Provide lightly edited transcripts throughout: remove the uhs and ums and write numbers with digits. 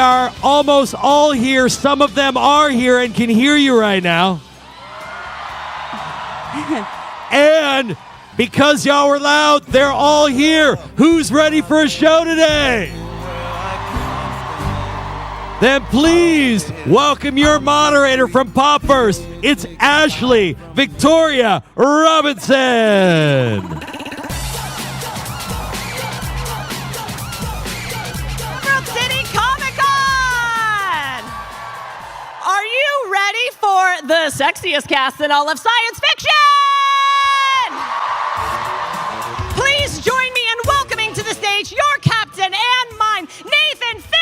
are almost all here. Some of them are here and can hear you right now. And because y'all were loud, they're all here. Who's ready for a show today? Then please welcome your moderator from Popverse. It's Ashley Victoria Robinson. City Comic-Con! Are you ready for the sexiest cast in all of science fiction? Please join me in welcoming to the stage your captain and mine, Nathan Fillion!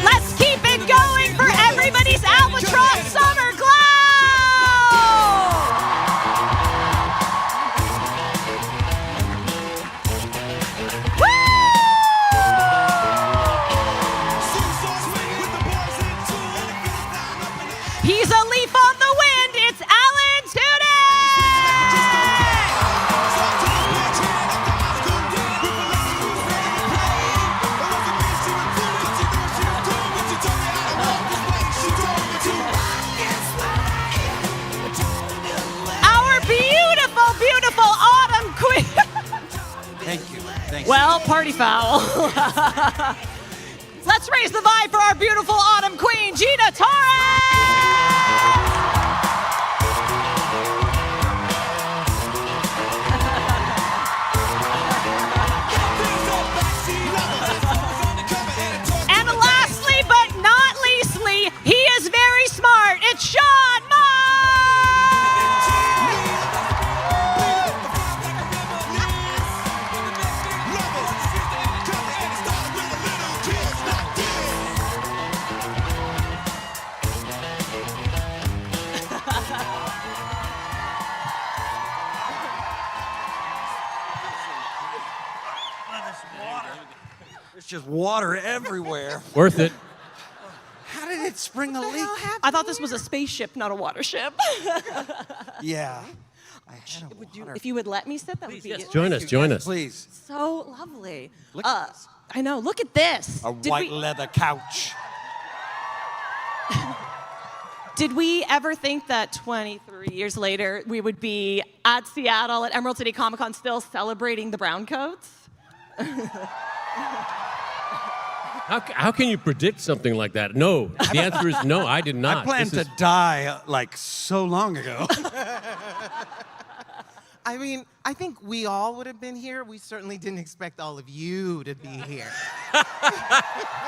Let's keep it going for everybody's Albatross Summer Glau! He's a leaf on the wind. It's Alan Tudyk! Our beautiful, beautiful autumn queen. Thank you. Thank Well, party foul. Let's raise the vibe for our beautiful autumn queen, Gina Torres! And lastly, but not leastly, he is very smart. It's Sean Maher! There's just water everywhere. Worth it. How did it spring a leak? I thought this was a spaceship, not a water ship. Yeah. I had a water. If you would let me sit, that would be Join us, join us. Please. so lovely. Look at this. I know, look at this. A white leather couch. Did we ever think that 23 years later we would be at Seattle at Emerald City Comic Con still celebrating the brown coats? How can you predict something like that? No. The answer is no, I did not. I planned to die like so long ago. I mean, I think we all would have been here. We certainly didn't expect all of you to be here.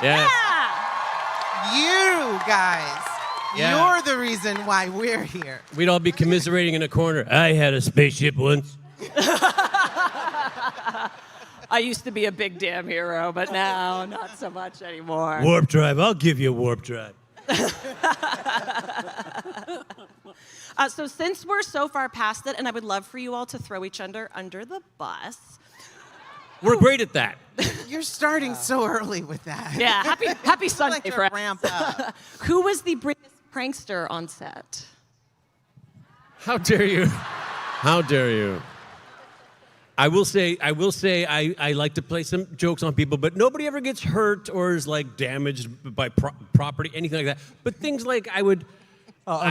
Yeah. You guys, Yeah. you're the reason why we're here. We'd all be commiserating in a corner. I had a spaceship once. I used to be a big damn hero, but now not so much anymore. Warp drive. I'll give you a warp drive. So since we're so far past it, and I would love for you all to throw each other under the bus. We're great at that. You're starting so early with that. Yeah, happy Sunday, Like to friends. ramp up. Who was the biggest prankster on set? How dare you? How dare you? I will say I like to play some jokes on people, but nobody ever gets hurt or is like damaged by property, anything like that. But things like I had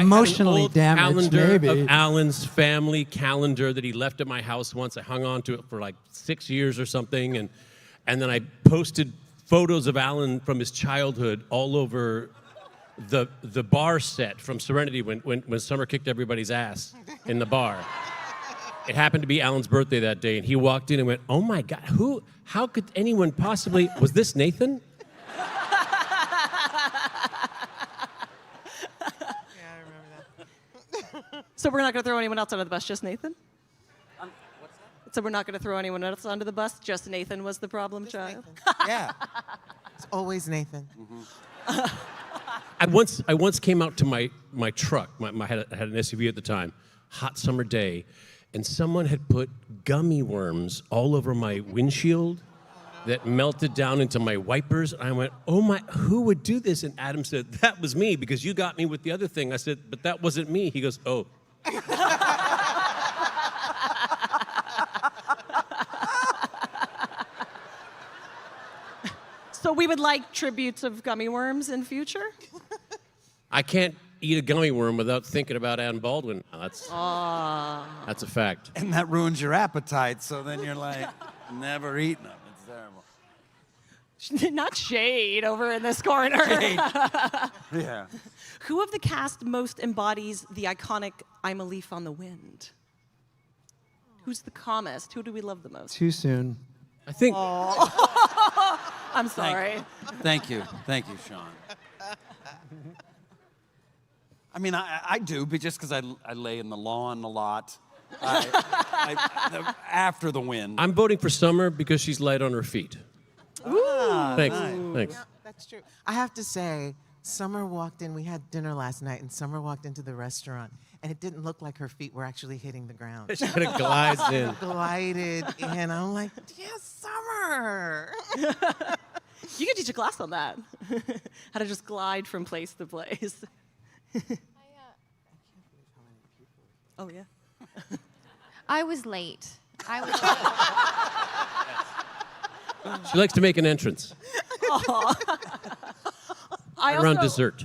emotionally an old damaged, calendar maybe. of Alan's family calendar that he left at my house once. I hung on to it for like 6 years or something, and then I posted photos of Alan from his childhood all over the bar set from Serenity when Summer kicked everybody's ass in the bar. It happened to be Alan's birthday that day, and he walked in and went, "Oh my God, how could anyone possibly, was this Nathan?" Yeah, I remember that. So we're not going to throw anyone else under the bus, just Nathan? What's that? So we're not going to throw anyone else under the bus, just Nathan was the problem child? Nathan. Yeah. It's always Nathan. I once came out to my truck. I had an SUV at the time, hot summer day, and someone had put gummy worms all over my windshield. that melted down into my wipers. I went, oh my, who would do this? And Adam said, that was me because you got me with the other thing. I said, but that wasn't me. He goes, oh. So we would like tributes of gummy worms in future? I can't eat a gummy worm without thinking about Adam Baldwin. That's a fact. And that ruins your appetite, so then you're like, never eating them. It's terrible. Not shade over in this corner. Shade. Yeah. Who of the cast most embodies the iconic I'm a leaf on the wind? Who's the calmest? Who do we love the most? Too soon. I think I'm sorry. Thank you, Sean. I mean, I do, but just because I lay in the lawn a lot. After the win. I'm voting for Summer because she's light on her feet. Thanks. Thanks. Yeah, that's true. I have to say, Summer walked in. We had dinner last night, and Summer walked into the restaurant, and it didn't look like her feet were actually hitting the ground. She kind of glides in. Glided in. I'm like, yes, Summer. You could teach a class on that. How to just glide from place to place. Oh, yeah. I was late. She likes to make an entrance around dessert.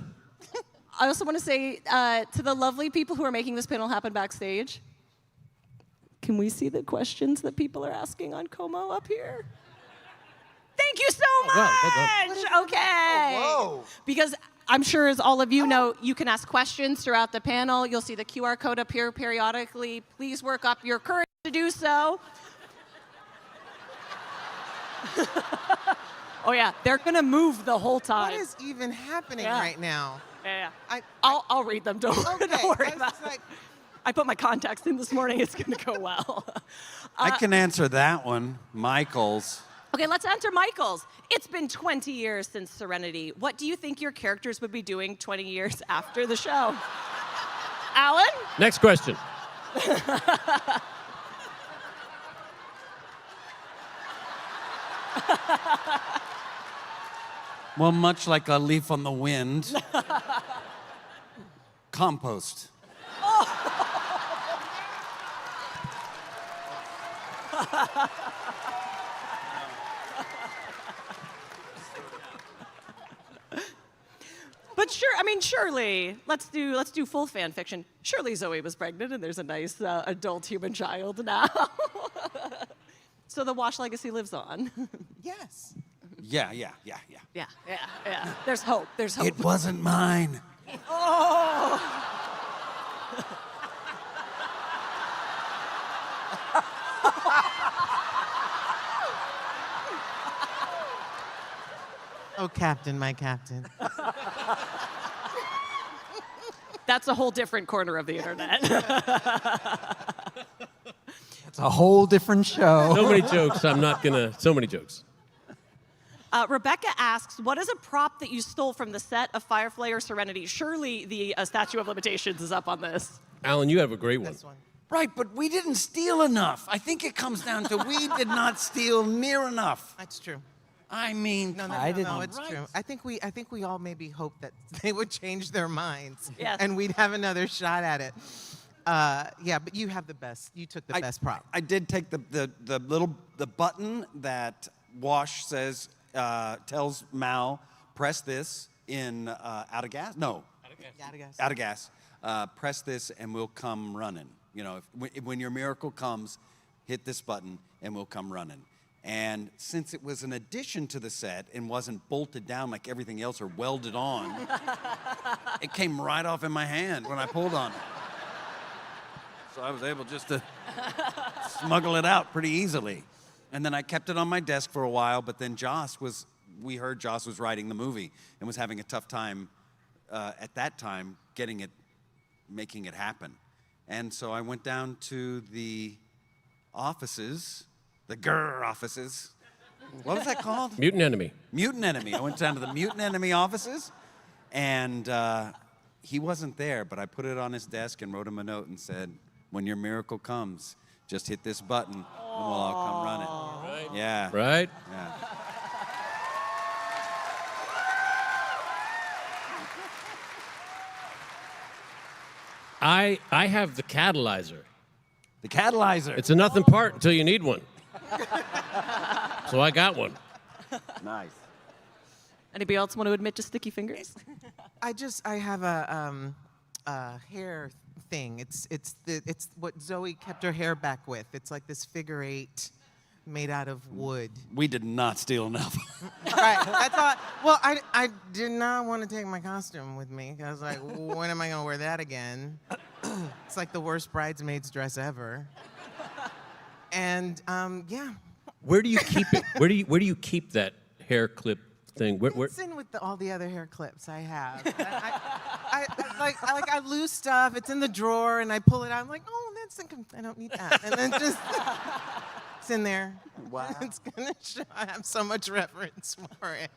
I also want to say to the lovely people who are making this panel happen backstage, can we see the questions that people are asking on Como up here? Thank you so much. Well Okay. Whoa. Because I'm sure, as all of you know, you can ask questions throughout the panel. You'll see the QR code up here periodically. Please work up your courage to do so. Oh yeah, they're gonna move the whole time. What is even happening Yeah. right now? Yeah. I- I'll read them. Don't Okay, worry I about was it. like- I put my contacts in this morning. It's gonna go well. I can answer that one. Michael's. Okay, let's enter Michael's. It's been 20 years since Serenity. What do you think your characters would be doing 20 years after the show? Alan? Next question. Well, much like a leaf on the wind. Compost. But sure, I mean, surely, let's do full fan fiction. Surely Zoe was pregnant and there's a nice adult human child now. So the Wash legacy lives on. Yes. Yeah. Yeah. There's hope. There's hope. It wasn't mine. Oh, Captain, my Captain. That's a whole different corner of the internet. It's a whole different show. So many jokes, so many jokes. Rebecca asks, what is a prop that you stole from the set of Firefly or Serenity? Surely the statute of limitations is up on this. Alan, you have a great one. This one. Right, but we didn't steal enough. I think it comes down to we did not steal near enough. That's true. I mean, No, I didn't. no, it's Right. true. I think we all maybe hoped that they would change their minds. Yes. And we'd have another shot at it. Yeah, but you have the best. You took the best prop. I did take the button that Wash says tells Mal, press this in out of gas. No, Gotta guess. out of gas. Press this and we'll come running. You know, when your miracle comes, hit this button and we'll come running. And since it was an addition to the set and wasn't bolted down like everything else or welded on, it came right off in my hand when I pulled on it. So I was able just to smuggle it out pretty easily. And then I kept it on my desk for a while, but then we heard Joss was writing the movie and was having a tough time at that time making it happen. And so I went down to the offices, the GRR offices. What was that called? Mutant Enemy. Mutant Enemy. I went down to the Mutant Enemy offices, and he wasn't there, but I put it on his desk and wrote him a note and said, when your miracle comes, just hit this button and we'll all come running. Yeah. right? Yeah. I have the catalyzer. The catalyzer. It's a nothing part until you need one. So I got one. Nice. Anybody else want to admit to sticky fingers? I have a hair thing. It's what Zoe kept her hair back with. It's like this figure 8 made out of wood. We did not steal enough. Right. I thought, well, I did not want to take my costume with me. I was like, when am I going to wear that again? It's like the worst bridesmaid's dress ever. And yeah. Where do you keep it? Where do you keep that hair clip thing? Where? It's in with all the other hair clips I have. I lose stuff. It's in the drawer, and I pull it out. I'm like, oh, I don't need that. And then just it's in there. Wow. It's gonna show. I have so much reverence for it.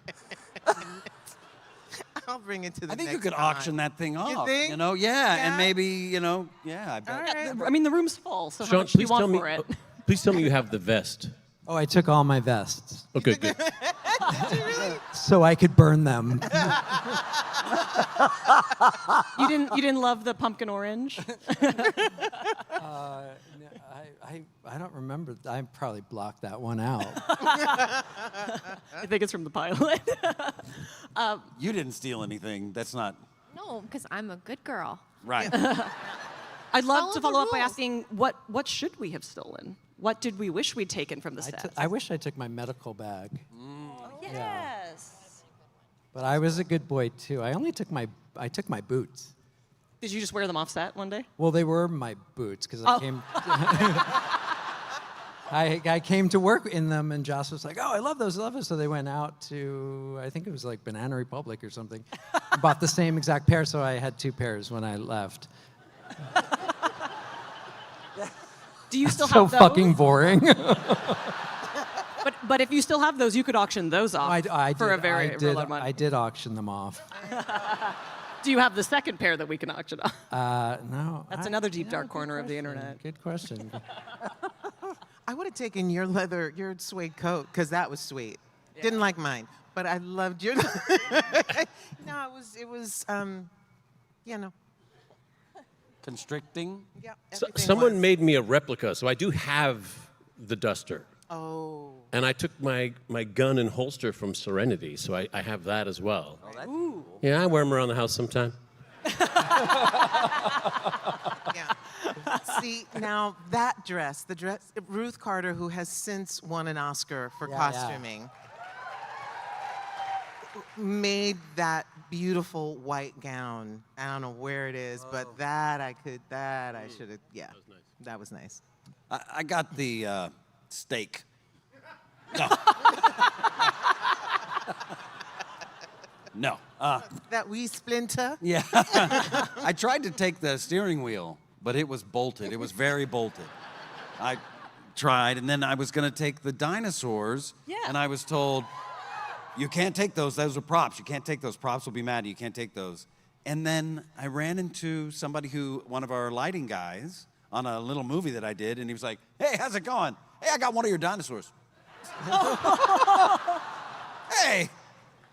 I'll bring it to the I think next you could time. auction that thing off. think? You know, yeah, Yeah? and maybe, you know, yeah, I bet. All right. I mean, the room's full, so how Sean, much do you please want tell me. for it? Please tell me you have the vest. Oh, I took all my vests Okay, good. so I could burn them. You didn't love the pumpkin orange? I don't remember. I probably blocked that one out. I think it's from the pilot. You didn't steal anything. That's not No, because I'm a good girl. right. I'd love Follow to the follow up by rules. asking what should we have stolen? What did we wish we'd taken from the set? I wish I took my medical bag, Yes. but I was a good boy too. I took my boots. Did you just wear them off set one day? Well, they were my boots because Oh. I came to work in them, and Joss was like, "Oh, I love those, I love those." So they went out to, I think it was like Banana Republic or something, bought the same exact pair. So I had 2 pairs when I left. Do you still So have those? fucking boring. But if you still have those, you could auction those off for a very real lot of money. I did auction them off. Do you have the second pair that we can auction off? No. That's another deep, dark corner of the internet. Good question. I would have taken your suede coat because that was sweet. Didn't like mine, but I loved your. No, it was. Yeah, no. Constricting. Yeah. Someone made me a replica, so I do have the duster. Oh. And I took my gun and holster from Serenity, so I have that as well. Oh, that's cool. Yeah, I wear them around the house sometime. Yeah. See, now that dress, Ruth Carter, who has since won an Oscar for Yeah. costuming, made that beautiful white gown. I don't know where it is, but that I should have, yeah. That was nice. I got the steak. No. No. That wee splinter. Yeah. I tried to take the steering wheel, but it was bolted. It was very bolted. I tried, and then I was going to take the dinosaurs, and I was told, you can't take those. Those are props. You can't take those. Props will be mad. You can't take those. And then I ran into somebody one of our lighting guys, on a little movie that I did, and he was like, hey, how's it going? Hey, I got one of your dinosaurs. Hey,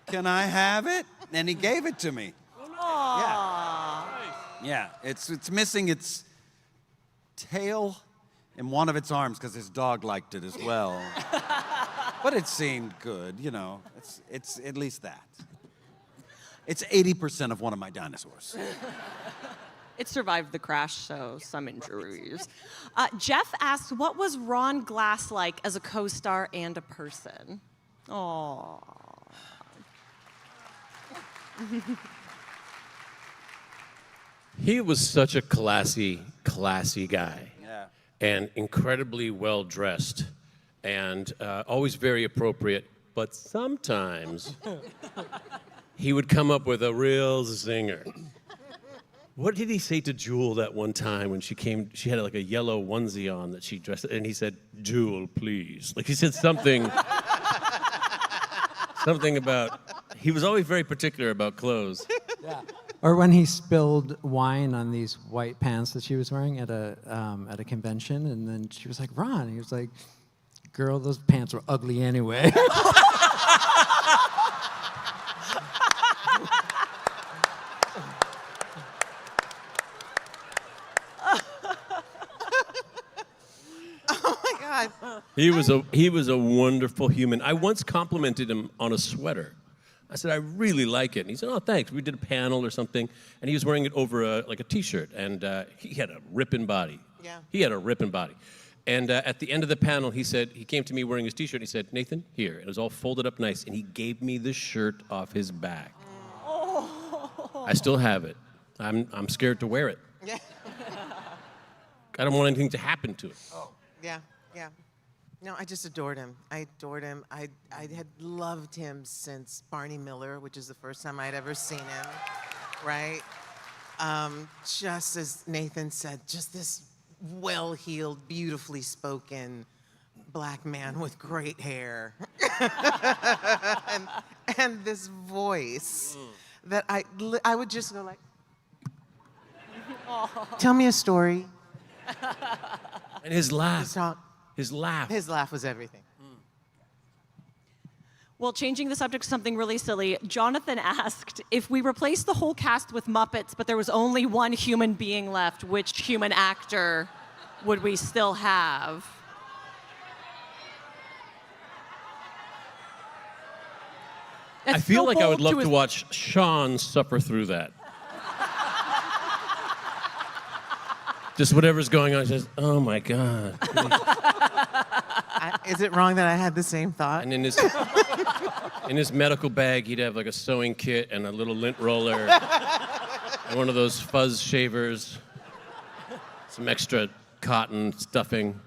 can I have it? And he gave it to me. Yeah. Yeah, it's missing its tail and one of its arms because his dog liked it as well. But it seemed good, you know. It's at least that. It's 80% of one of my dinosaurs. It survived the crash, so some injuries. Jeff asks, what was Ron Glass like as a co-star and a person? Aww. He was such a classy guy. Yeah. And incredibly well dressed, and always very appropriate. But sometimes he would come up with a real zinger. What did he say to Jewel that one time when she came? She had like a yellow onesie on that she dressed, and he said, "Jewel, please." Like he said something about. He was always very particular about clothes. Yeah. Or when he spilled wine on these white pants that she was wearing at a convention, and then she was like, "Ron," he was like, girl, those pants were ugly anyway. He was a wonderful human. I once complimented him on a sweater. I said, I really like it. And he said, oh, thanks. We did a panel or something, and he was wearing it over a T-shirt, and he had a ripping body. Yeah. He had a ripping body. And at the end of the panel, he came to me wearing his T-shirt, and he said, Nathan, here. And it was all folded up nice, and he gave me the shirt off his back. Oh. I still have it. I'm scared to wear it. Yeah. I don't want anything to happen to it. Oh. Yeah. Yeah. No, I just adored him. I adored him. I had loved him since Barney Miller, which is the first time I'd ever seen him, right? Just as Nathan said, just this well-heeled, beautifully spoken black man with great hair. and this voice that I would just go like, tell me a story. And his laugh. Talk. His laugh. His laugh was everything. Well, changing the subject to something really silly, Jonathan asked, if we replaced the whole cast with Muppets, but there was only one human being left, which human actor would we still have? I feel like I would love to watch Sean suffer through that. Just whatever's going on, just, oh my God. Is it wrong that I had the same thought? And in his medical bag, he'd have like a sewing kit and a little lint roller, and one of those fuzz shavers, some extra cotton stuffing,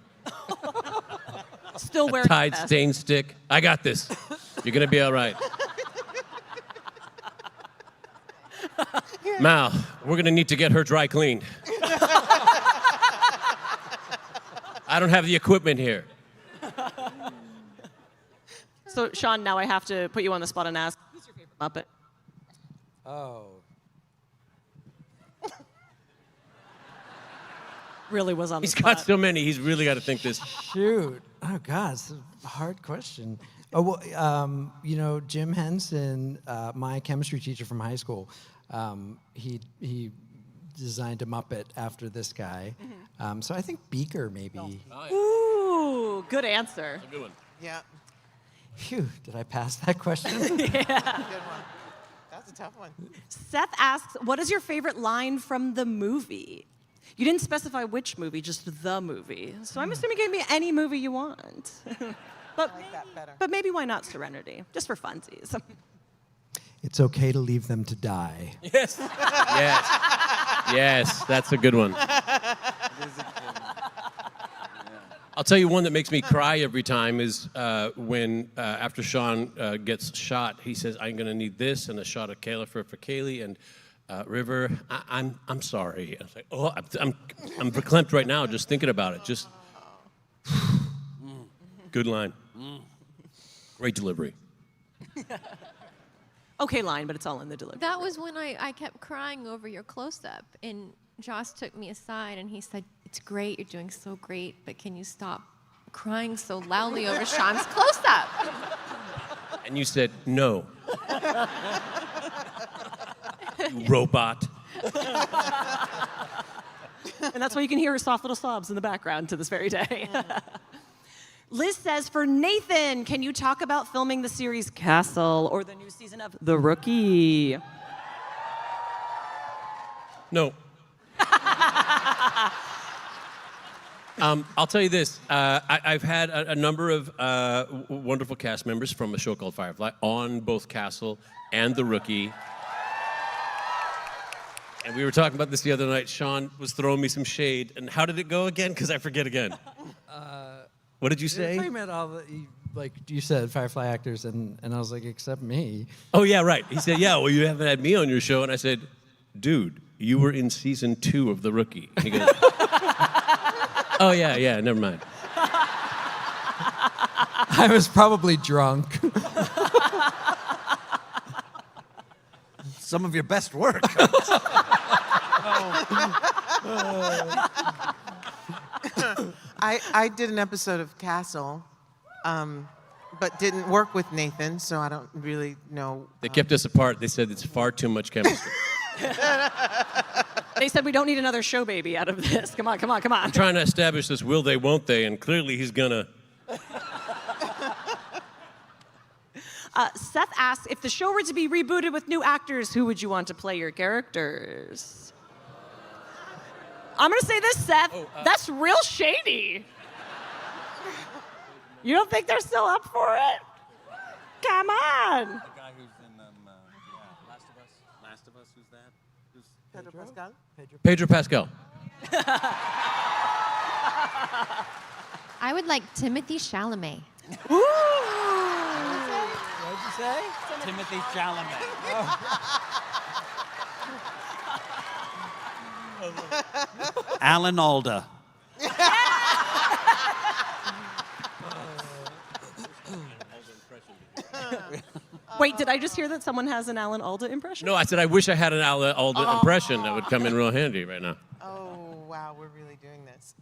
Still a wearing Tide stain stick. I got this. You're gonna be all right. Mal, we're gonna need to get her dry cleaned. I don't have the equipment here. So, Sean, now I have to put you on the spot and ask, who's your favorite Muppet? Oh. Really was on the He's spot. got so many, he's really got to think this. Shoot. Oh, God, it's a hard question. Oh, well, you know, Jim Henson, my chemistry teacher from high school, he designed a Muppet after this guy. Mm-hmm. So I think Beaker, maybe. Ooh, good answer. That's a good one. Yeah. Phew, did I pass that question? Good one. That's a tough one. Seth asks, what is your favorite line from the movie? You didn't specify which movie, just the movie. So I'm assuming you gave me any movie you want. But, I like that better. but maybe why not Serenity? Just for funsies. It's okay to leave them to die. Yes. Yes. Yes, that's a good one. I'll tell you one that makes me cry every time is when after Sean gets shot, he says, "I'm going to need this and a shot of Kayla for Kaylee and River. I'm sorry." I was like, "Oh, I'm verklempt right now just thinking about it." Just good line, great delivery. Okay line, but it's all in the delivery. That was when I kept crying over your close-up, and Joss took me aside, and he said, "It's great, you're doing so great, but can you stop crying so loudly over Sean's close-up?" And you said, "No." You robot. And that's why you can hear her soft little sobs in the background to this very day. Liz says, for Nathan, can you talk about filming the series Castle or the new season of The Rookie? No. I'll tell you this. I've had a number of wonderful cast members from a show called Firefly on both Castle and The Rookie. And we were talking about this the other night. Sean was throwing me some shade. And how did it go again? Because I forget again. What did you say? Talking about all the, like you said, Firefly actors, and I was like, except me. Oh, yeah, right. He said, yeah, well, you haven't had me on your show. And I said, dude, you were in season 2 of The Rookie. And he goes, oh, yeah, never mind. I was probably drunk. Some of your best work. I did an episode of Castle but didn't work with Nathan, so I don't really know. They kept us apart. They said it's far too much chemistry. They said we don't need another show baby out of this. Come on, come on, come on. I'm trying to establish this will they, won't they, and clearly he's gonna. Seth asks, if the show were to be rebooted with new actors, who would you want to play your characters? I'm gonna say this, Seth. That's real shady. You don't think they're still up for it? Come on. The guy who's in Last of Us. Last of Us. Who's that? Who's Pedro Pascal? Pedro Pascal. I would like Timothy Chalamet. Ooh. What'd you say? Timothy Chalamet. Alan Alda. Wait, did I just hear that someone has an Alan Alda impression? No, I said I wish I had an Alda impression that would come in real handy right now. Oh, wow, we're really doing this.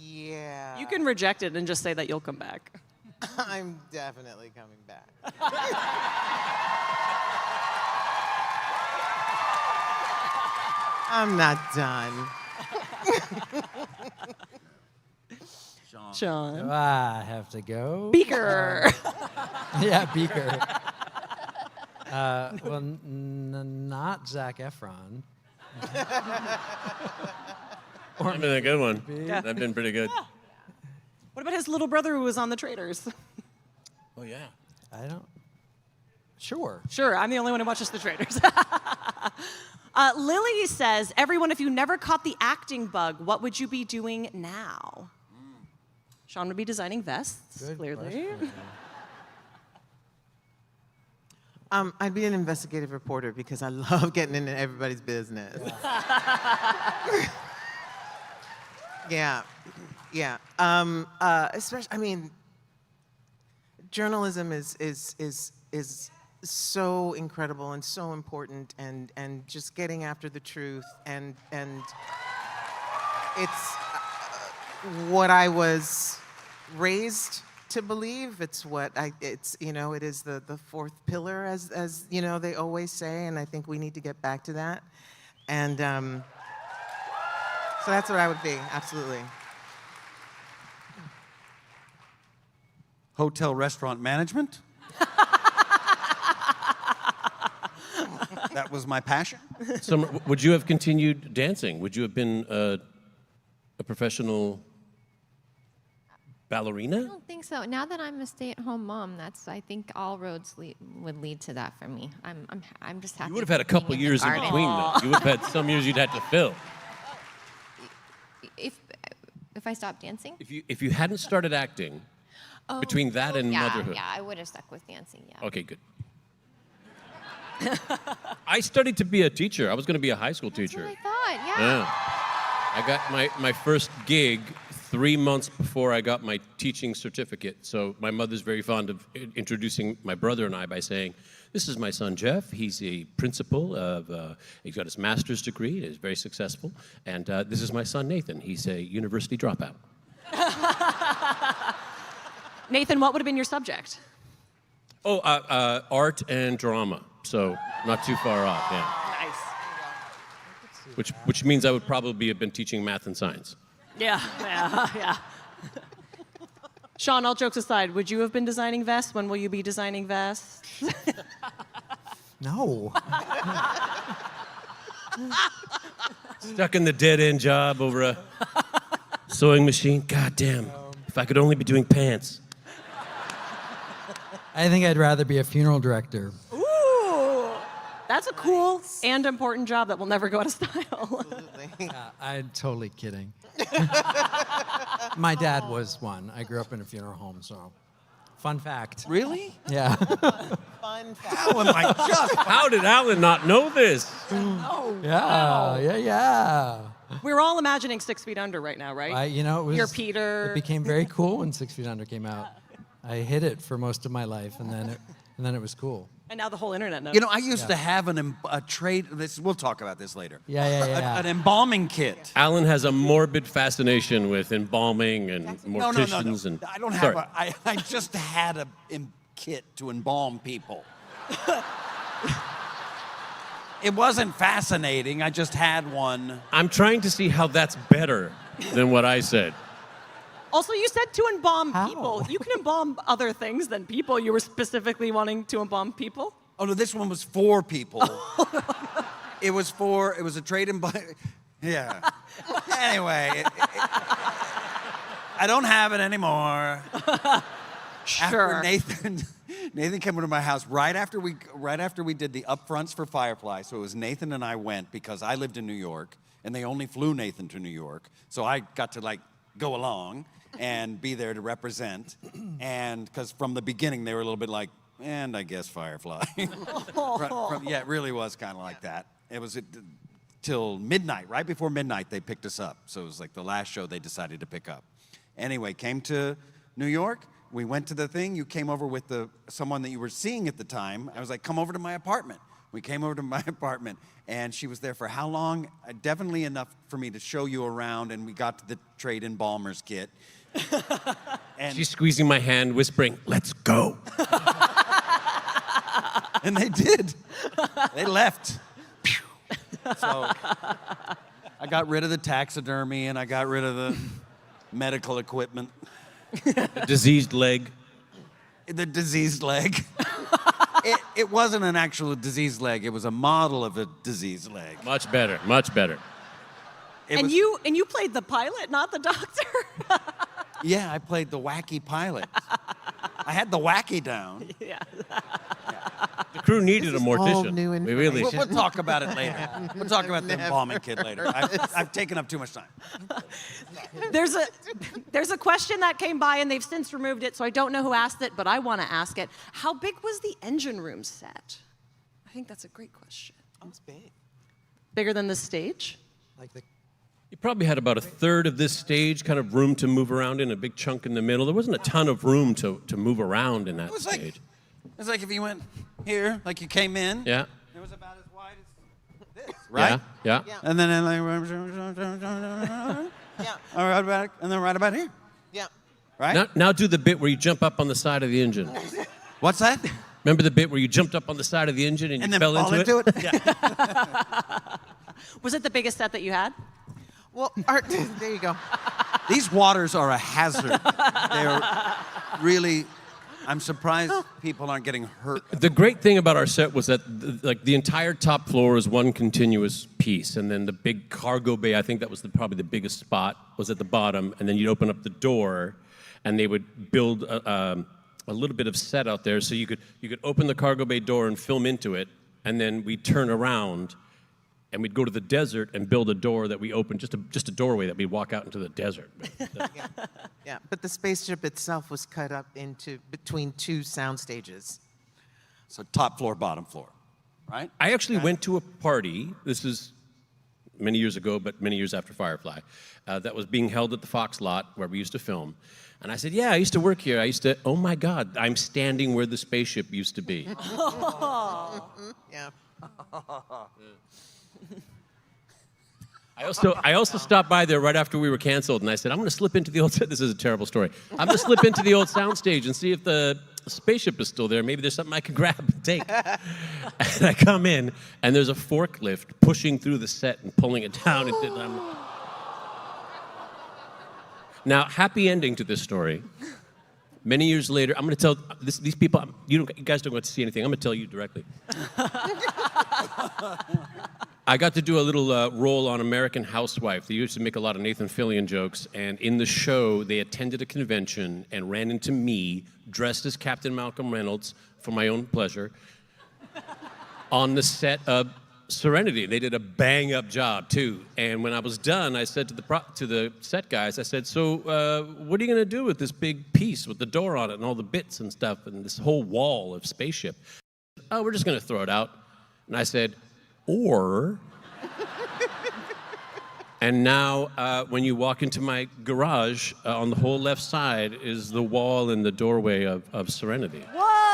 Yeah. You can reject it and just say that you'll come back. I'm definitely coming back. I'm not done. Sean. Do I have to go? Beaker. Yeah, Beaker. Well, not Zac Efron. That'd been a good one. Yeah. That'd been pretty good. What about his little brother who was on The Traitors? Oh yeah. I don't. Sure. Sure, I'm the only one who watches The Traitors. Lily says, everyone, if you never caught the acting bug, what would you be doing now? Sean would be designing vests, Good clearly. question. I'd be an investigative reporter because I love getting into everybody's business. Yeah, yeah. Especially, I mean, journalism is so incredible and so important, and just getting after the truth, and it's what I was raised to believe. It's what it is the fourth pillar, as you know, they always say, and I think we need to get back to that. And so that's what I would be, absolutely. Hotel restaurant management. That was my passion. So, would you have continued dancing? Would you have been a professional ballerina? I don't think so. Now that I'm a stay-at-home mom, I think all roads would lead to that for me. I'm just happy. You would have had a couple being the years in garden. between, though. You would have had some years you'd had to fill. If I stopped dancing? If you hadn't started acting, between that and motherhood. Yeah, I would have stuck with dancing, yeah. Okay, good. I studied to be a teacher. I was going to be a high school teacher. That's what I thought, Yeah. I got my first gig 3 months before I got my teaching certificate. So my mother's very fond of introducing my brother and I by saying, this is my son Jeff. He's a principal of, he's got his master's degree, he's very successful. And this is my son Nathan. He's a university dropout. Nathan, what would have been your subject? Oh, art and drama. So not too far off, yeah. Nice. Which means I would probably have been teaching math and science. Yeah. Sean, all jokes aside, would you have been designing vests? When will you be designing vests? No. Stuck in the dead-end job over a sewing machine. God damn. If I could only be doing pants. I think I'd rather be a funeral director. Ooh, that's a cool and important job that will never go out of style. I'm totally kidding. My dad was one. I grew up in a funeral home, so fun fact. Really? Yeah. Fun fact. Oh my God. How did Alan not know this? Yeah. We're all imagining 6 Feet Under right now, right? It was. You're Peter. It became very cool when 6 Feet Under came out. I hid it for most of my life, and then it was cool. And now the whole internet knows. You know, I used to have a trade. We'll talk about this later. Yeah. An embalming kit. Alan has a morbid fascination with embalming and No. morticians and. I don't have. Sorry. I just had a kit to embalm people. It wasn't fascinating. I just had one. I'm trying to see how that's better than what I said. Also, you said to embalm How? people. You can embalm other things than people. You were specifically wanting to embalm people? Oh no, this one was for people. It was a trade in. Yeah. Anyway, I don't have it anymore. Sure. After Nathan came over to my house right after we did the upfronts for Firefly. So it was Nathan and I went because I lived in New York and they only flew Nathan to New York. So I got to like go along and be there to represent. And because from the beginning they were a little bit like, and I guess Firefly. Yeah, it really was kind of like that. It was till midnight, right before midnight they picked us up. So it was like the last show they decided to pick up. Anyway, came to New York. We went to the thing. You came over with someone that you were seeing at the time. I was like, come over to my apartment. We came over to my apartment, and she was there for how long? Definitely enough for me to show you around, and we got to the trade embalmers kit. And She's squeezing my hand, whispering, "Let's go." And they did. They left. So I got rid of the taxidermy, and I got rid of the medical equipment. A diseased leg. The diseased leg. It wasn't an actual diseased leg. It was a model of a diseased leg. Much better, much better. And you played the pilot, not the doctor? Yeah, I played the wacky pilot. I had the wacky down. Yeah. The crew needed a This is all mortician. new We really. information. We'll talk about it later. We'll talk about the embalming kit later. I've taken up too much time. There's a question that came by, and they've since removed it, so I don't know who asked it, but I want to ask it. How big was the engine room set? I think that's a great question. Oh, it's big. Bigger than the stage? Like the You probably had about a third of this stage, kind of room to move around in, a big chunk in the middle. There wasn't a ton of room to move around in that It was stage. it's like if you went here, like you came in. Yeah. It was about as wide as this, right? Yeah. Yeah. And then like, Yeah. all right about, and then right about here, Yeah. right? Now do the bit where you jump up on the side of the engine. What's that? Remember the bit where you jumped up on the side of the engine and you And then fell fall into into it? Yeah. Was it the biggest set that you had? Well, there you go. These waters are a hazard. They're really. I'm surprised people aren't getting hurt. The great thing about our set was that the entire top floor is one continuous piece, and then the big cargo bay, I think that was probably the biggest spot, was at the bottom, and then you'd open up the door, and they would build a little bit of set out there, so you could open the cargo bay door and film into it, and then we'd turn around, and we'd go to the desert and build a door that we opened, just a doorway that we'd walk out into the desert. Yeah, but the spaceship itself was cut up into between two sound stages. So top floor, bottom floor, right? I actually went to a party, this is many years ago, but many years after Firefly, that was being held at the Fox lot where we used to film. And I said, yeah, I used to work here. Oh my God, I'm standing where the spaceship used to be. Yeah. I also stopped by there right after we were canceled, and I said, I'm going to slip into the old. This is a terrible story. I'm going to slip into the old soundstage and see if the spaceship is still there. Maybe there's something I can grab and take. And I come in, and there's a forklift pushing through the set and pulling it down. Now, happy ending to this story. Many years later, I'm going to tell these people. You guys don't get to see anything. I'm going to tell you directly. I got to do a little role on American Housewife. They used to make a lot of Nathan Fillion jokes, and in the show, they attended a convention and ran into me, dressed as Captain Malcolm Reynolds, for my own pleasure, on the set of Serenity. They did a bang-up job, too. And when I was done, I said to the set guys, I said, so what are you going to do with this big piece with the door on it and all the bits and stuff and this whole wall of spaceship? Oh, we're just going to throw it out. And I said, or, and now when you walk into my garage, on the whole left side is the wall and the doorway of Serenity. Whoa!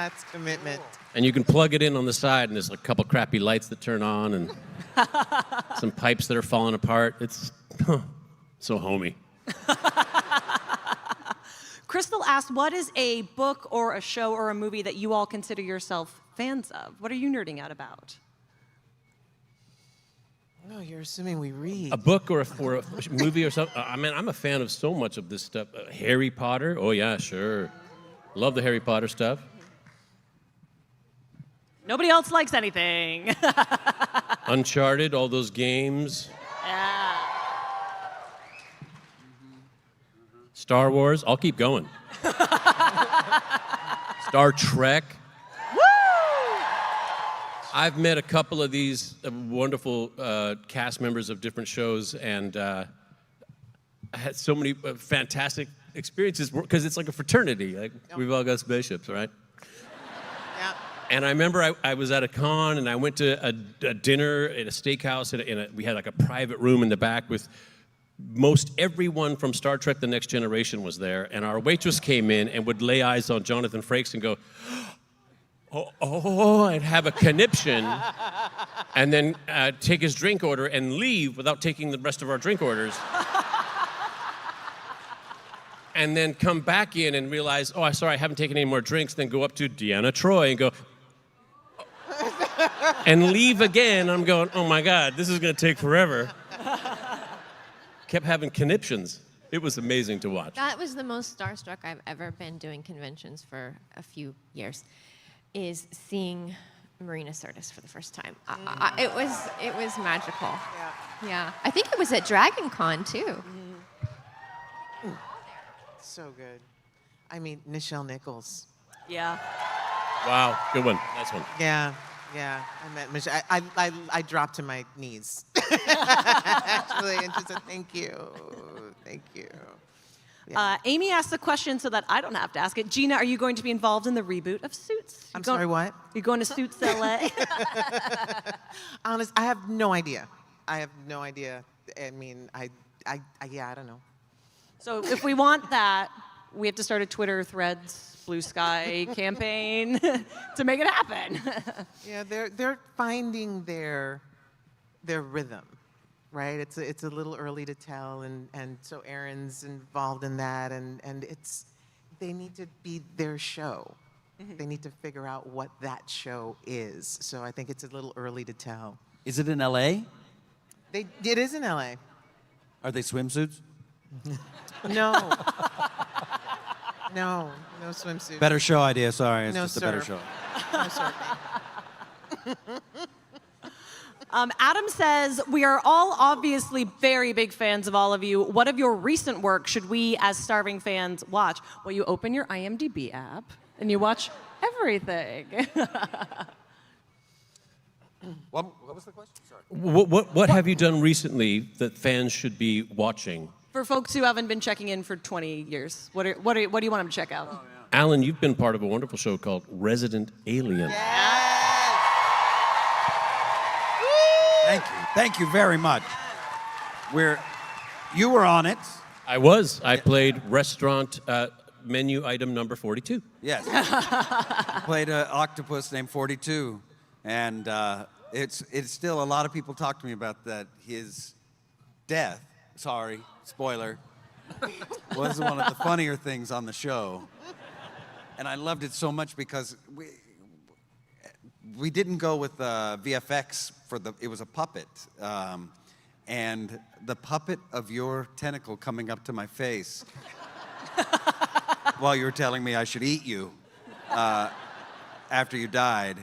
That's commitment. And you can plug it in on the side, and there's a couple crappy lights that turn on, and some pipes that are falling apart. It's so homey. Crystal asked, what is a book or a show or a movie that you all consider yourself fans of? What are you nerding out about? No, you're assuming we read. A book or a movie or something. I mean, I'm a fan of so much of this stuff. Harry Potter. Oh yeah, sure. Love the Harry Potter stuff. Nobody else likes anything. Uncharted, all those games. Yeah. Star Wars. I'll keep going. Star Trek. Woo! I've met a couple of these wonderful cast members of different shows, and I had so many fantastic experiences because it's like a fraternity. Like we've all got spaceships, right? Yeah. And I remember I was at a con, and I went to a dinner at a steakhouse. We had like a private room in the back with most everyone from Star Trek: The Next Generation was there. And our waitress came in and would lay eyes on Jonathan Frakes and go, oh, and have a conniption, and then take his drink order and leave without taking the rest of our drink orders. And then come back in and realize, oh, sorry, I haven't taken any more drinks. Then go up to Deanna Troi and go, and leave again. I'm going, oh my God, this is going to take forever. Kept having conniptions. It was amazing to watch. That was the most starstruck I've ever been doing conventions for a few years, is seeing Marina Sirtis for the first time. It was magical. Yeah. I think it was at Dragon Con too. So good. I mean, Nichelle Nichols. Yeah. Wow, good one. Nice one. Yeah. I met Michelle. I dropped to my knees. Actually, and just said, thank you. Yeah. Amy asked the question so that I don't have to ask it. Gina, are you going to be involved in the reboot of Suits? I'm sorry, what? You're going to Suits LA? Honest, I have no idea. I mean, I don't know. So if we want that, we have to start a Twitter Threads Blue Sky campaign to make it happen. Yeah, they're finding their rhythm, right? It's a little early to tell, and so Aaron's involved in that, and they need to be their show. Mm-hmm. They need to figure out what that show is. So I think it's a little early to tell. Is it in L.A.? It is in L.A. Are they swimsuits? No. No swimsuit. Better show idea, sorry. It's No, just sir. a better show. No, sir. Adam says, we are all obviously very big fans of all of you. What of your recent work should we, as starving fans, watch? Well, you open your IMDb app and you watch everything. What was the question? Sorry. What have you done recently that fans should be watching? For folks who haven't been checking in for 20 years, what do you want them to check out? Oh, yeah. Alan, you've been part of a wonderful show called Resident Alien. Thank you very much. You were on it. I was. I played restaurant menu item number 42. Yes. Played an octopus named 42, and it's still a lot of people talk to me about that. His death. Sorry, spoiler. Was one of the funnier things on the show, and I loved it so much because we didn't go with VFX it was a puppet, and the puppet of your tentacle coming up to my face while you were telling me I should eat you after you died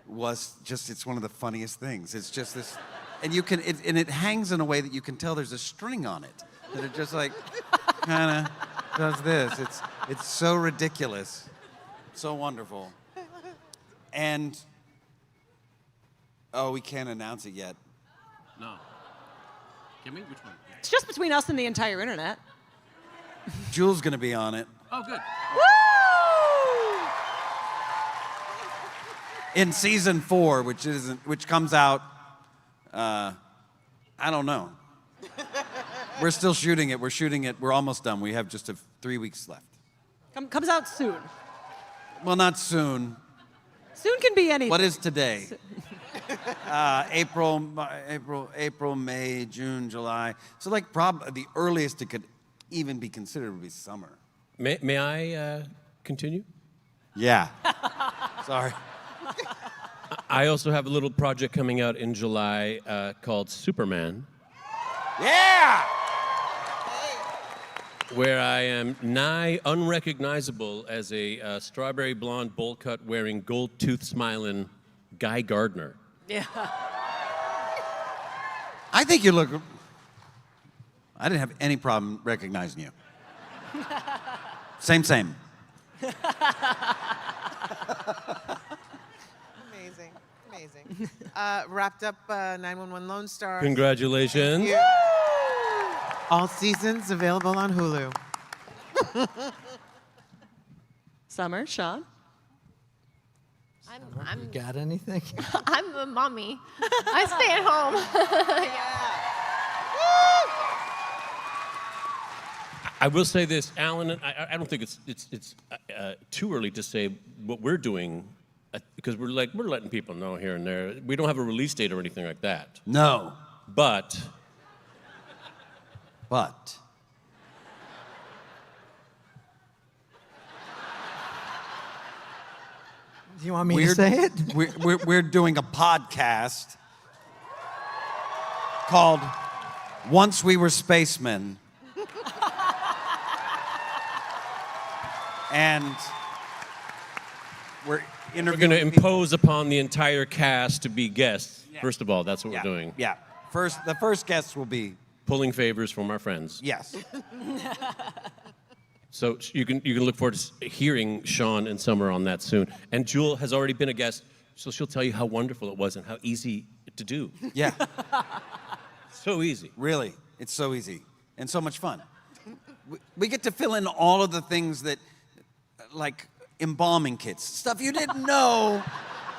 was just, it's one of the funniest things. It's just this, and it hangs in a way that you can tell there's a string on it, that it just like kind of does this. It's so ridiculous, so wonderful. And, we can't announce it yet. No. Can we? Which one? It's just between us and the entire internet. Jules gonna be on it. Oh, good. Woo! In season 4, which comes out, I don't know. We're still shooting it. We're almost done. We have just 3 weeks left. Comes out soon. Well, not soon. Soon can be anything. What is today? April, May, June, July. So like the earliest it could even be considered would be summer. May I continue? Yeah. Sorry. I also have a little project coming out in July called Superman, Yeah! where I am nigh unrecognizable as a strawberry blonde bowl cut wearing gold tooth smiling Guy Gardner. Yeah. I think you look. I didn't have any problem recognizing you. Same. Amazing. Wrapped up 911 Lone Star. Congratulations. Yeah. All seasons available on Hulu. Summer, Sean? You got anything? I'm a mommy. I stay at home. I will say this, Alan. I don't think it's too early to say what we're doing, because we're letting people know here and there. We don't have a release date or anything like that. No. But Do you want me to say it? We're doing a podcast called Once We Were Spacemen. And we're interviewing. we're going to impose upon the entire cast to be guests. Yeah. First of all, that's what Yeah, we're doing. Yeah. The first guests will be, Pulling favors from our friends. yes. So you can look forward to hearing Sean and Summer on that soon. And Jewel has already been a guest, so she'll tell you how wonderful it was and how easy to do. Yeah. So easy. Really. It's so easy and so much fun. We get to fill in all of the things that, like embalming kits, stuff you didn't know.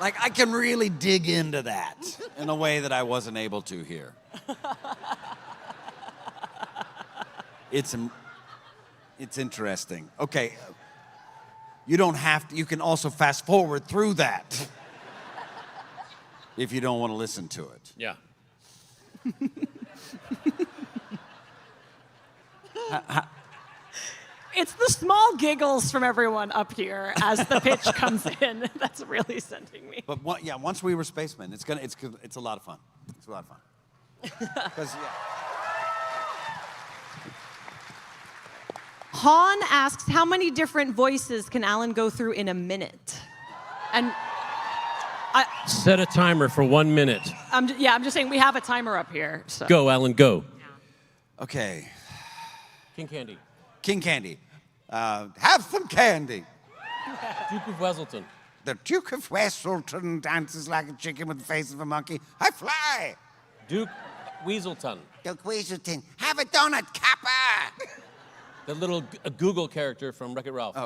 Like, I can really dig into that in a way that I wasn't able to here. It's interesting. Okay, you don't have to, you can also fast forward through that if you don't want to listen to it. Yeah. It's the small giggles from everyone up here as the pitch comes in that's really sending me. But once we were spacemen, it's a lot of fun. It's a lot of fun. 'Cause, yeah. Han asks, how many different voices can Alan go through in a minute? And Set a timer for 1 minute. I'm just saying we have a timer up here. So. Go, Alan, go. Okay, King Candy. King Candy. Have some candy. Duke of Weselton. The Duke of Weselton dances like a chicken with the face of a monkey. I fly. Duke Weaselton. Duke Weselton. Have a donut, Kappa. The little Google character from Wreck-It Ralph.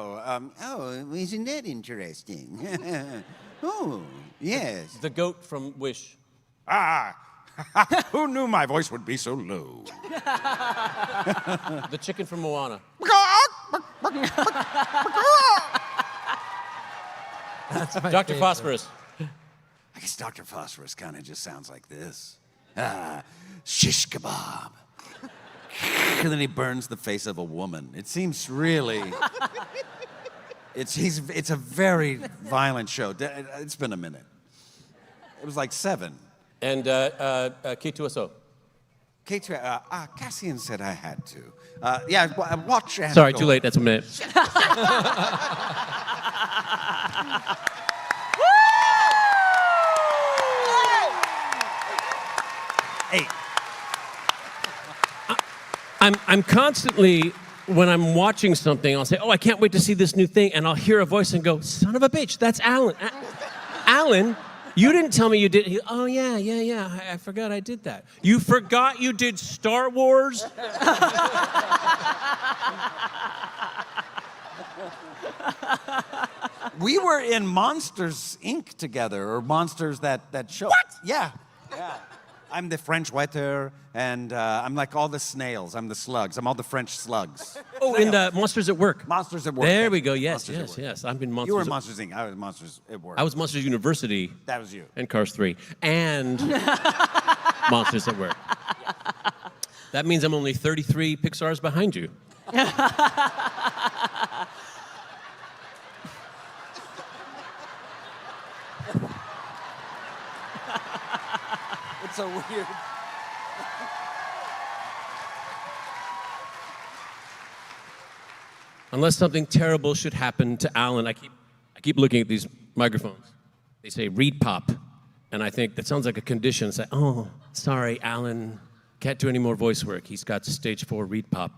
Isn't that interesting? Oh, yes. The goat from Wish. Who knew my voice would be so low? The chicken from Moana. That's my Dr. favorite. Phosphorus. I guess Dr. Phosphorus kind of just sounds like this. Shish kebab. And then he burns the face of a woman. It seems really... It's a very violent show. It's been a minute. It was like 7. And K2SO. Cassian said I had to. Watch and Sorry, go. too late. That's a minute. Hey, I'm constantly, when I'm watching something, I'll say, oh, I can't wait to see this new thing. And I'll hear a voice and go, son of a bitch, that's Alan. Alan, you didn't tell me you did. Oh, yeah. I forgot I did that. You forgot you did Star Wars? we were in Monsters, Inc. together, or Monsters, that show. What? Yeah. I'm the French waiter, and I'm like all the snails. I'm the slugs. I'm all the French slugs. Oh, in Monsters at Work. Monsters at Work. There we go. Yes, Monsters at yes, Work. yes. I've been Monsters. You were at- Monsters Inc. I was Monsters at Work. I was Monsters University. That was you. And Cars 3. And Monsters at Work. That means I'm only 33 Pixars behind you. It's so weird. Unless something terrible should happen to Alan, I keep looking at these microphones. They say read pop, and I think that sounds like a condition. It's like, oh, sorry, Alan can't do any more voice work. He's got stage 4 read pop.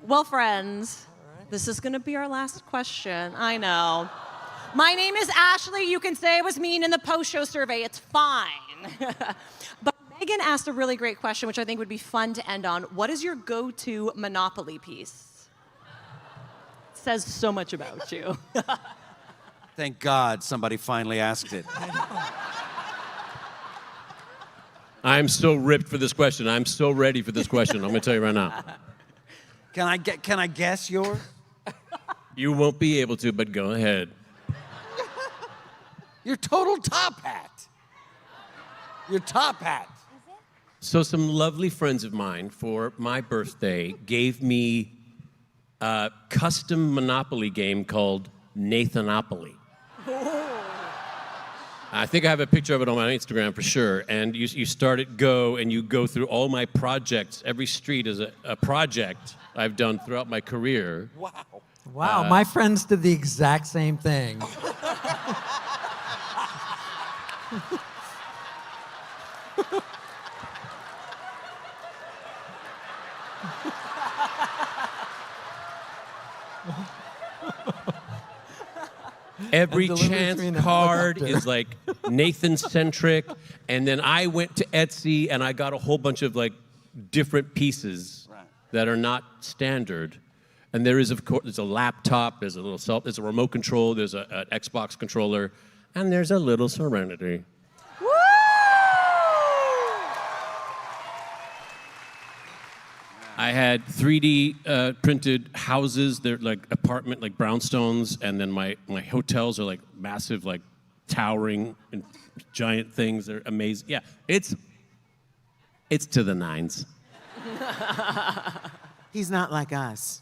Well, friends, this is going to be our last question. I know. My name is Ashley. You can say I was mean in the post-show survey. It's fine. But Megan asked a really great question, which I think would be fun to end on. What is your go-to Monopoly piece? It says so much about you. Thank God somebody finally asked it. I'm so ripped for this question. I'm so ready for this question. I'm going to tell you right now. Can I guess yours? You won't be able to, but go ahead. Your total top hat. Your top hat. So some lovely friends of mine for my birthday gave me a custom Monopoly game called Nathanopoly. I think I have a picture of it on my Instagram for sure. And you start at Go and you go through all my projects. Every street is a project I've done throughout my career. Wow. Wow, my friends did the exact same thing. Every And delivers chance me in a card helicopter. is like Nathan-centric. And then I went to Etsy and I got a whole bunch of like different pieces that are not standard. And there is, of course, there's a laptop, there's a remote control, there's an Xbox controller, and there's a little Serenity. Woo! I had 3D printed houses. They're like apartment, like brownstones, and then my hotels are like massive, like towering and giant things. They're amazing. Yeah, it's to the nines. He's not like us.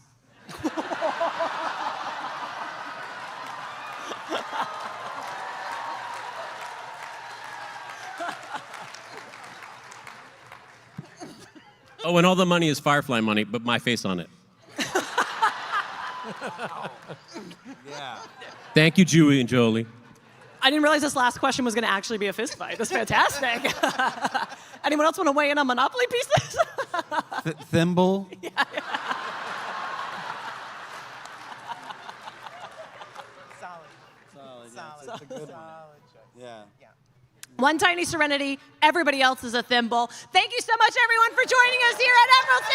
Oh, and all the money is Firefly money, but my face on it. Yeah. Thank you, Julie and Jolie. I didn't realize this last question was going to actually be a fist fight. That's fantastic. Anyone else want to weigh in on Monopoly pieces? Thimble. Solid. Yeah. One tiny Serenity, everybody else is a thimble. Thank you so much, everyone, for joining us here at Emerald City.